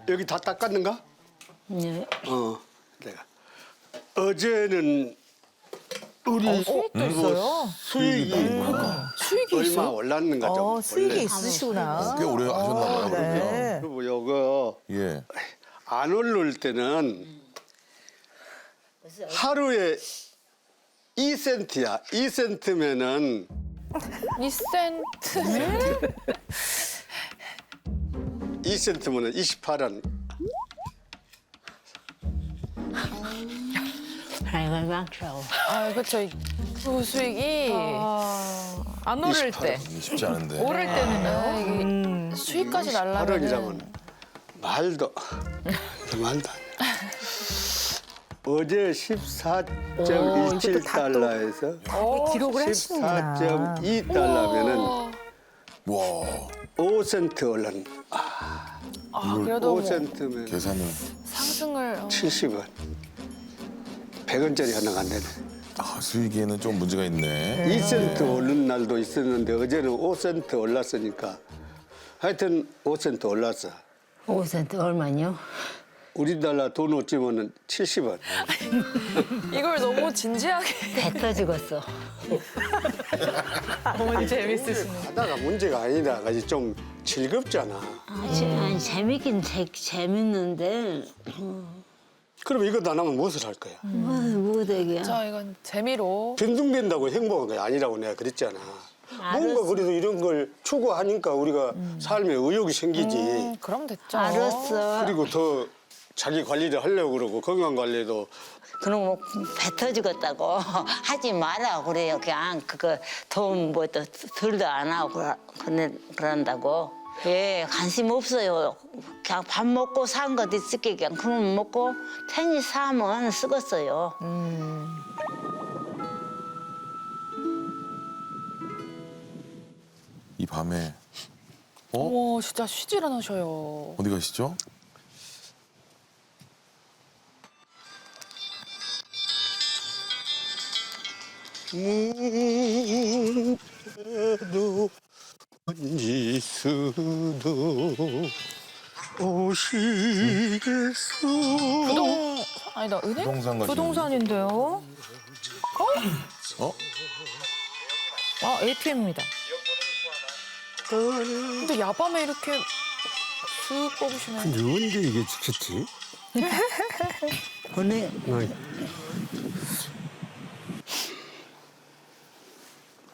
여기 다 닦았는가? 네. 내가 어제는 우리 수익도 있어요? 수익이 수익이 얼마 있어요? 올랐는가 좀 수익이 원래. 있으시구나. 꽤 오래 하셨나 봐요. 네. 그리고 요거 예. 안 오를 때는 하루에 2센트야. 2센트면은 2센트. 2센트면은 28원. 아이고 많죠. 아, 그쵸. 그 수익이 안 오를 때. 쉽지 않은데. 오를 때는요. 이게 수익까지 날라면 8원이라면 말도 말도 안 돼. 어제 14.17달러에서 기록을 하시는구나. 14.2달러면은 와, 5센트 올랐네. 아, 그래도 뭐 5센트면 계산을. 상승을 70원. 100원짜리 하나가 안 되네. 아, 수익에는 좀 문제가 있네. 2센트 오른 날도 있었는데 어제는 5센트 올랐으니까 하여튼 5센트 올랐어. 5센트 얼마요? 우리나라 돈 어찌면은 70원. 이걸 너무 진지하게. 배 터지겠어. 어머니 재밌으시네. 하다가 문제가 아니다. 가지 좀 즐겁잖아. 아니, 재밌긴 재밌는데 그럼 이것도 안 하면 무엇을 할 거야? 뭐 되게야. 자, 이건 재미로. 변동된다고 행복한 게 아니라고 내가 그랬잖아. 뭔가 알았어. 그래도 이런 걸 추구하니까 우리가 삶에 의욕이 생기지. 그럼 됐죠. 알았어. 그리고 더 자기 관리를 하려고 그러고 건강 관리도 그럼 뭐 배 터지겠다고 하지 마라 그래요. 그냥 그거 돈 뭐 또 들도 안 하고 그런다고. 예, 관심 없어요. 그냥 밥 먹고 산 것 있을게 그냥 그럼 먹고 편히 사면 쓰겠어요. 이 밤에 어머, 진짜 쉬질 않으셔요. 어디 가시죠? 문제도 번지수도 오시겠소. 아니다, 은행? 부동산 가시는 부동산인데요. 어? 아, ATM입니다. 근데 야밤에 이렇게 슥 뽑으시네. 언제 이게 지켰지? 오늘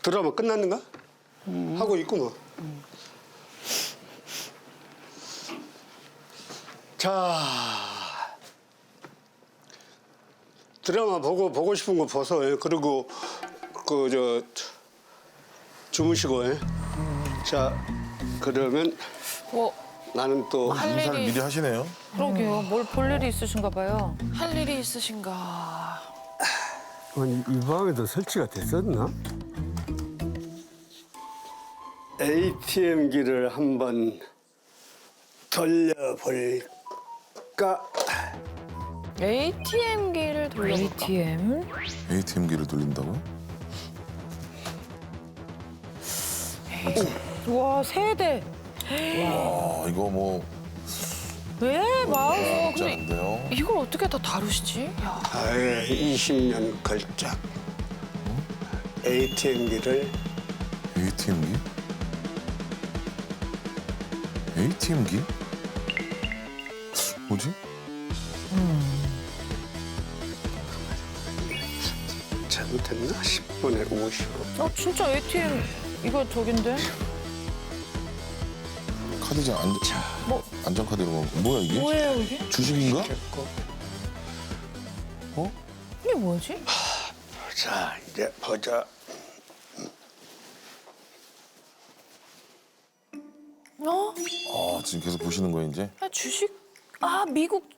드라마 끝났는가? 하고 있고 뭐. 자, 드라마 보고 싶은 거 보소. 예. 그리고 주무시고. 예. 자, 그러면 뭐, 나는 또 할 인사를 일이. 미리 하시네요. 그러게요. 뭘 볼 일이 있으신가 봐요. 할 일이 있으신가. 이 방에도 설치가 됐었나? ATM기를 한번 돌려볼까? ATM기를 돌려볼까? ATM? ATM기를 돌린다고요? 와, 세대. 아, 이거 뭐 왜? 마음. 쉽지 근데 않은데요. 이걸 어떻게 다 다루시지? 야. 아유, 20년 걸작. ATM기를 ATM기? ATM기? 뭐지? 잘못했나? 10분에 50원. 진짜 ATM 이거 저긴데? 카드장 뭐? 안전카드 이런 거 뭐야 이게? 뭐예요 이게? 주식인가? 됐고. 이게 뭐지? 자, 이제 보자. 어? 아, 지금 계속 보시는 거예요 이제? 아, 주식? 아, 미국.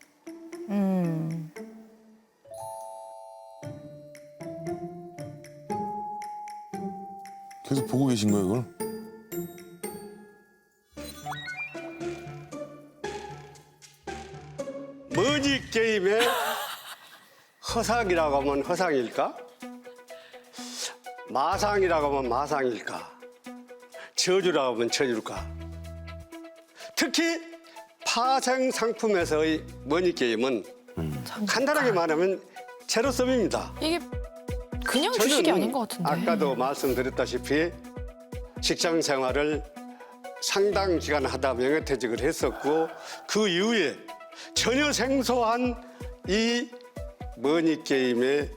계속 보고 계신 거예요 이걸? 머지 게임의 허상이라고 하면 허상일까? 마상이라고 하면 마상일까? 저주라고 하면 저주일까? 특히 파생 상품에서의 머니 게임은 간단하게 말하면 제로섬입니다. 이게 그냥 주식이 아닌 것 같은데. 아까도 말씀드렸다시피 직장 생활을 상당 기간 하다 명예퇴직을 했었고 그 이후에 전혀 생소한 이 머니 게임에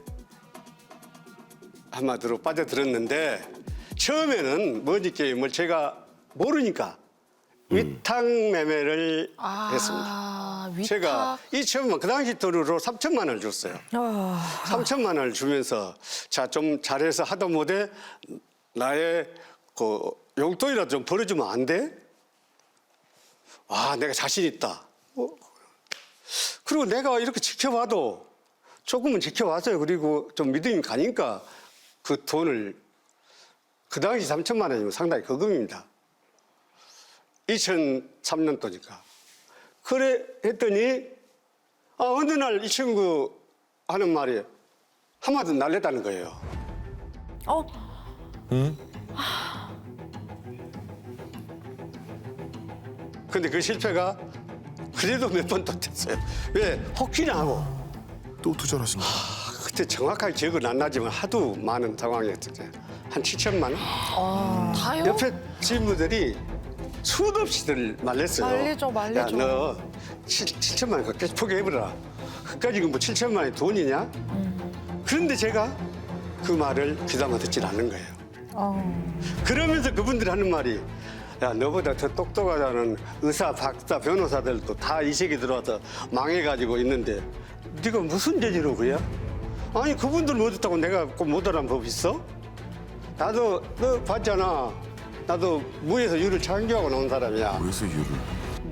한마디로 빠져들었는데 처음에는 머니 게임을 제가 모르니까 위탁 매매를 했습니다. 위탁. 제가 이 처음 그 당시 돈으로 3천만 원을 줬어요. 3천만 원을 주면서 자 좀 잘해서 하다 못해 나의 그 용돈이라도 좀 벌어주면 안 돼? 아 내가 자신 있다. 그리고 내가 이렇게 지켜봐도 조금은 지켜봤어요. 그리고 좀 믿음이 가니까 그 돈을 그 당시 3천만 원이면 상당히 그 금입니다. 2003년도니까. 그래 했더니 어느 날 이 친구 하는 말이 한마디 날렸다는 거예요. 근데 그 실패가 그래도 몇 번 또 됐어요. 왜? 혹시나 하고. 또 투자를 하신 거야? 그때 정확하게 기억은 안 나지만 하도 많은 상황이었어요. 한 7천만 원? 다요? 옆에 친구들이 수도 없이들 말렸어요. 말리죠, 말리죠. 야, 너 7천만 원 그까지 포기해버려라. 그까지 뭐 7천만 원이 돈이냐? 그런데 제가 그 말을 귀담아 듣질 않는 거예요. 그러면서 그분들이 하는 말이 야, 너보다 더 똑똑하다는 의사, 박사, 변호사들도 다 이 세계 들어와서 망해가지고 있는데 네가 무슨 재주로 그래? 아니 그분들 못했다고 내가 꼭 못하라는 법 있어? 나도 너 봤잖아. 나도 무에서 유를 창조하고 나온 사람이야. 그래서 이유를.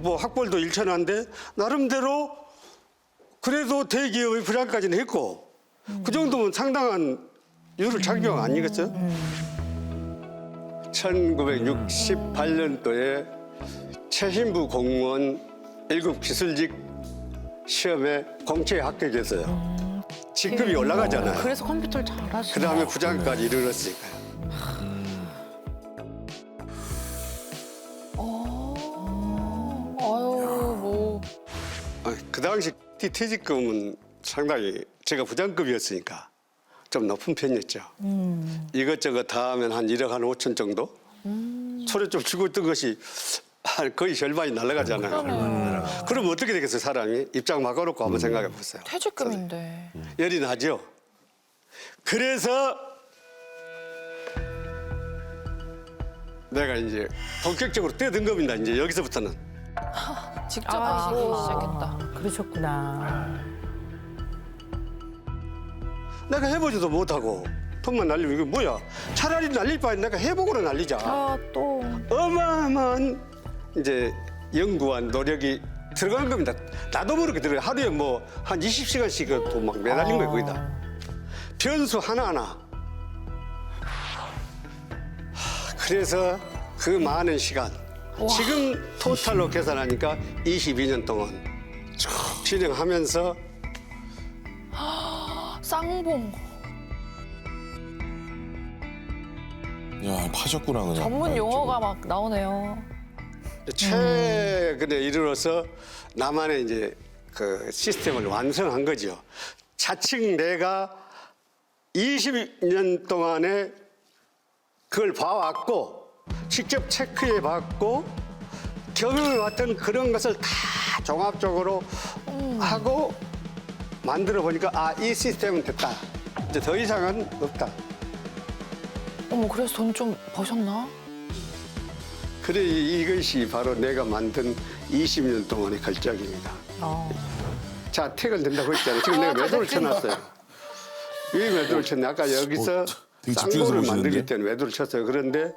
뭐 학벌도 일천한데 나름대로 그래도 대기업의 부장까지는 했고 그 정도면 상당한 유를 창조한 거 아니겠어요? 1968년도에 최신부 공무원 1급 기술직 시험에 공채에 합격했어요. 직급이 올라가잖아요. 그래서 컴퓨터를 잘하시네. 그 다음에 부장까지 이르렀으니까요. 아유 뭐. 그 당시 퇴직금은 상당히 제가 부장급이었으니까 좀 높은 편이었죠. 이것저것 다 하면 한 1억 한 5천 정도? 초래 좀 주고 있던 것이 거의 절반이 날아가잖아요. 그럼 어떻게 되겠어요, 사람이? 입장 바꿔놓고 한번 생각해 보세요. 퇴직금인데. 열이 나죠? 그래서 내가 이제 본격적으로 뛰어든 겁니다. 이제 여기서부터는. 직접 하시기 시작했다. 그러셨구나. 내가 해보지도 못하고 돈만 날리면 이거 뭐야? 차라리 날릴 바에 내가 해보고는 날리자. 또. 어마어마한 이제 연구와 노력이 들어간 겁니다. 나도 모르게 들어요. 하루에 뭐 한 20시간씩 또 막 매달린 거예요, 거기다. 변수 하나하나. 그래서 그 많은 시간. 지금 토탈로 계산하니까 22년 동안 쭉 진행하면서 쌍봉. 야, 파셨구나 그냥. 전문 용어가 막 나오네요. 최근에 이르러서 나만의 이제 그 시스템을 완성한 거죠. 자칭 내가 20년 동안에 그걸 봐왔고 직접 체크해봤고 경험해왔던 그런 것을 다 종합적으로 하고 만들어 보니까 아, 이 시스템은 됐다. 이제 더 이상은 없다. 어머 그래서 돈 좀 버셨나? 그래 이것이 바로 내가 만든 20년 동안의 걸작입니다. 자, 퇴근된다고 했잖아요. 지금 내가 매도를 쳐놨어요. 왜 매도를 쳤냐? 아까 여기서 되게 집중해서 쌍고를 보시는데? 만들기 때문에 매도를 쳤어요. 그런데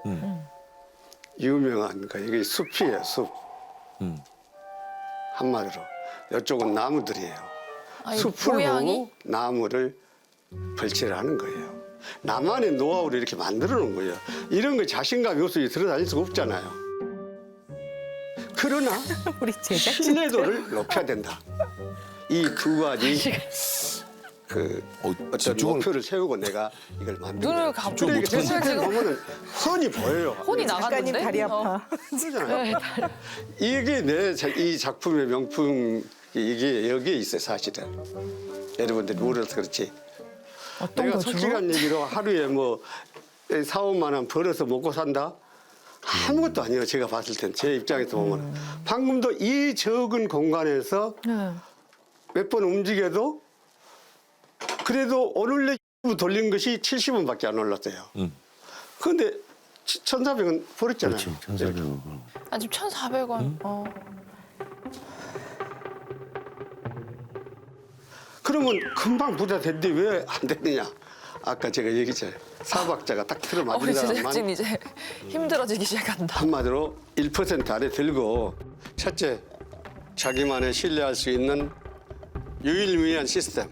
유명한 거 이게 숲이에요, 숲. 한마디로 이쪽은 나무들이에요. 아니, 숲을 모양이? 보고 나무를 벌채를 하는 거예요. 나만의 노하우를 이렇게 만들어 놓은 거예요. 이런 거 자신감이 없으니 들어다닐 수가 없잖아요. 그러나 우리 제작진. 신뢰도를 높여야 된다. 이 두 가지 어떤 집중을- 목표를 세우고 내가 이걸 만든 눈을 거예요. 감고 근데 이게 눈을 제 지금 보면은 훤히 보여요. 혼이 작가님 나갔는데. 다리 아파. 그러잖아요. 이게 이 작품의 명품 이게 여기에 있어요, 사실은. 여러분들이 모르서 그렇지. 어떤 내가 거죠? 솔직한 얘기로 하루에 뭐 4, 5만 원 벌어서 먹고 산다? 아무것도 아니에요. 제가 봤을 땐 제 입장에서 보면. 방금도 이 적은 공간에서 네. 몇 번 움직여도 그래도 오늘 내 돌린 것이 70원밖에 안 올랐어요. 그런데 1,400원 벌었잖아요. 그렇지, 1,400원. 아 지금 1,400원. 그러면 금방 부자 됐는데 왜 안 되느냐? 아까 제가 얘기했잖아요. 사박자가 딱 틀어맞은 우리 사람만 제작진 이제 힘들어지기 시작한다. 한마디로 1% 아래 들고 첫째, 자기만의 신뢰할 수 있는 유일무이한 시스템.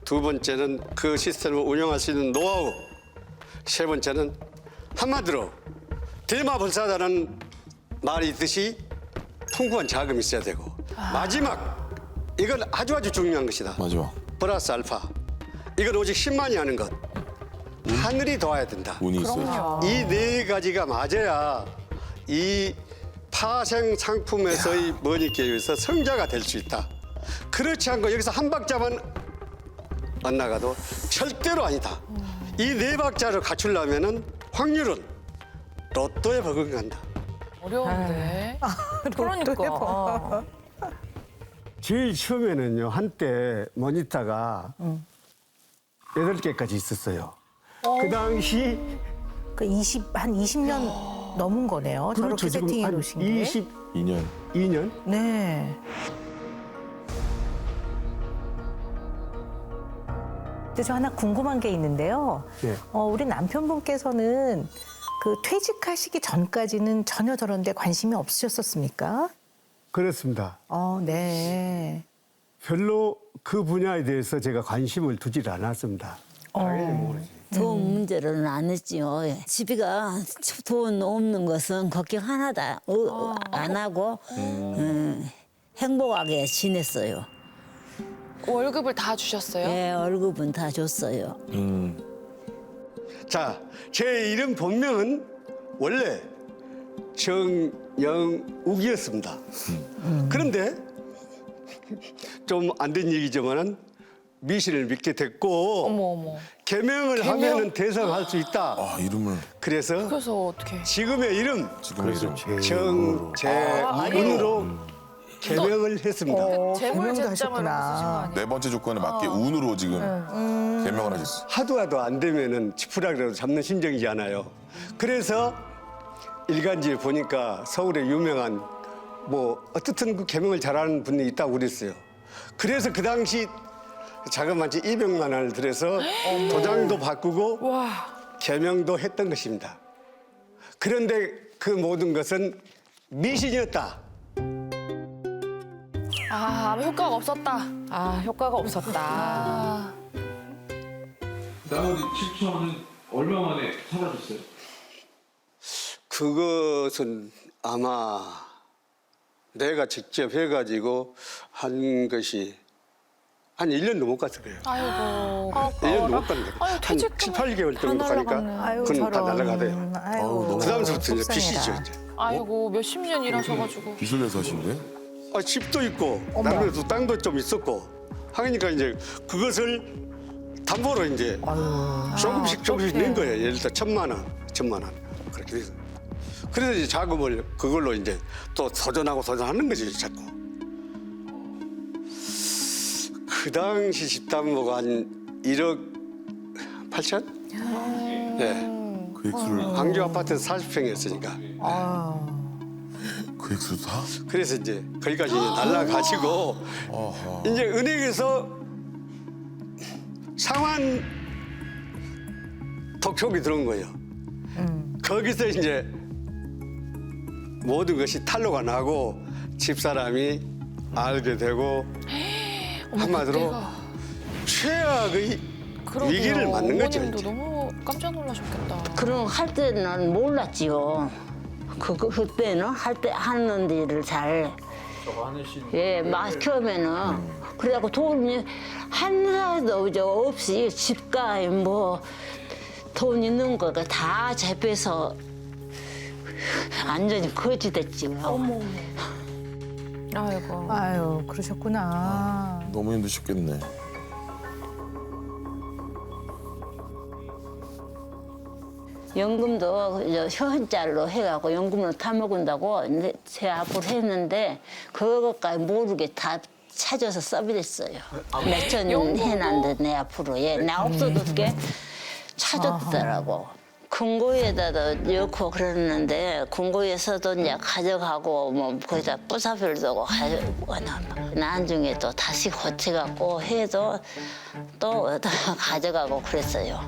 두 번째는 그 시스템을 운영할 수 있는 노하우. 세 번째는 한마디로 대마불사다라는 말이 있듯이 풍부한 자금이 있어야 되고 마지막 이건 아주 중요한 것이다. 마지막 플러스 알파. 이건 오직 10만이 하는 것. 하늘이 도와야 된다. 운이 있어야지. 이 네 가지가 맞아야 이 파생 상품에서의 머니게임에서 성자가 될 수 있다. 그렇지 않고 여기서 한 박자만 안 나가도 절대로 아니다. 이 네 박자를 갖추려면은 확률은 로또에 버금간다. 어려운데. 그러니까. 제일 처음에는요, 한때 모니터가 8개까지 있었어요. 그 당시 그 한 20년 넘은 거네요. 저렇게 그렇죠. 지금 세팅해 한 놓으신 게. 2년. 22년? 네. 근데 저 하나 궁금한 게 있는데요. 네. 우리 남편분께서는 그 퇴직하시기 전까지는 전혀 저런 데 관심이 없으셨었습니까? 그렇습니다. 네. 별로 그 분야에 대해서 제가 관심을 두질 않았습니다. 당연히 모르지. 돈 문제로는 안 했지요. 집이가 돈 없는 것은 걱정 하나도 안 하고 행복하게 지냈어요. 월급을 다 주셨어요? 예, 월급은 다 줬어요. 자, 제 이름 본명은 원래 정영욱이었습니다. 그런데 좀 안 된 얘기지만은 미신을 믿게 됐고 어머. 개명을 하면은 대성할 수 있다. 아 이름을 그래서 그래서 어떻게? 지금의 이름 지금의 이름. 정재운으로 개명을 했습니다. 재물 개명도 제장을 쓰신 거 하셨구나. 아니에요? 네 번째 조건에 맞게 운으로 지금 개명을 하셨어. 하도 안 되면은 지푸라기라도 잡는 심정이지 않아요. 그래서 일간지에 보니까 서울에 유명한 뭐 어떻든 그 개명을 잘하는 분이 있다고 그랬어요. 그래서 그 당시 자그마치 200만 원을 들여서 도장도 바꾸고 개명도 했던 것입니다. 그런데 그 모든 것은 미신이었다. 아무 효과가 없었다. 효과가 없었다. 나머지 7천원은 얼마 만에 사라졌어요? 그것은 아마 내가 직접 해가지고 한 것이 한 1년도 못 갔을 거예요. 아이고. 1년도 못 갔는데 아유, 한 퇴직금을 7, 8개월 다 정도 가니까 날라갔네. 아유, 그건 다 저런. 날라가대요. 아유, 그 다음부터 이제 속상해라. 빚이죠. 이제. 아이고 몇십 년 일하셔가지고. 빚을 내서 하신대? 집도 있고 나름대로 땅도 좀 있었고 하니까 이제 그것을 담보로 이제 조금씩 낸 거예요. 예를 들어 1,000만 원 그렇게 돼서 그래서 이제 자금을 그걸로 이제 또 도전하는 거지 자꾸. 그 당시 집담보가 한 1억 8천? 네. 그 액수를 광주 아파트에서 40평이었으니까. 그 액수 다? 그래서 이제 거기까지 날라가지고 아하. 이제 은행에서 상환 독촉이 들어온 거예요. 거기서 이제 모든 것이 탄로가 나고 집사람이 알게 되고 한마디로 최악의 위기를 맞는 거죠. 어머님도 이제. 너무 깜짝 놀라셨겠다. 그럼 할 때는 몰랐지요. 그때는 할 때 하는 일을 잘 저거 하늘신 예, 막 처음에는 그래갖고 돈이 하나도 없이 집가 뭐 돈 있는 거가 다 재배서 완전히 거지 됐지요. 아이고. 아유, 그러셨구나. 너무 힘드셨겠네. 연금도 현찰로 해갖고 연금으로 타먹은다고 제 앞으로 했는데 그것까지 모르게 다 찾아서 써버렸어요. 몇천 해놨는데 내 앞으로 나 없어도 게 찾았더라고. 금고에다도 넣고 그러는데 금고에서도 이제 가져가고 뭐 거기다 뿌사별도 가지고 나중에 또 다시 고쳐갖고 해도 또 가져가고 그랬어요.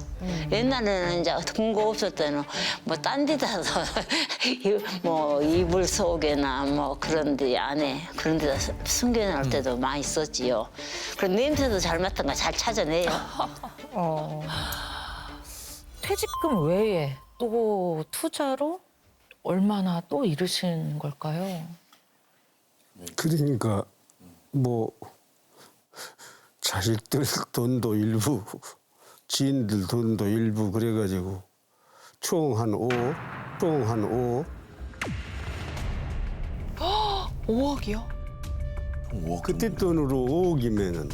옛날에는 이제 금고 없을 때는 뭐 딴 데다서 뭐 이불 속에나 뭐 그런 데 안에 그런 데다 숨겨놓을 때도 많이 있었지요. 그런 냄새도 잘 맡은 거 잘 찾아내요. 퇴직금 외에 또 투자로 얼마나 또 잃으신 걸까요? 그러니까 뭐 자식들 돈도 일부, 지인들 돈도 일부 그래가지고 총 한 5억. 5억이요? 그때 돈으로 5억이면은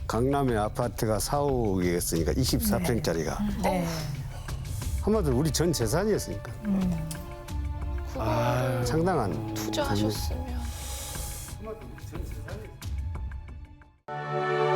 강남의 아파트가 4, 5억이었으니까 24평짜리가. 네. 한마디로 우리 전 재산이었으니까. 상당한 투자하셨으면. 돈이-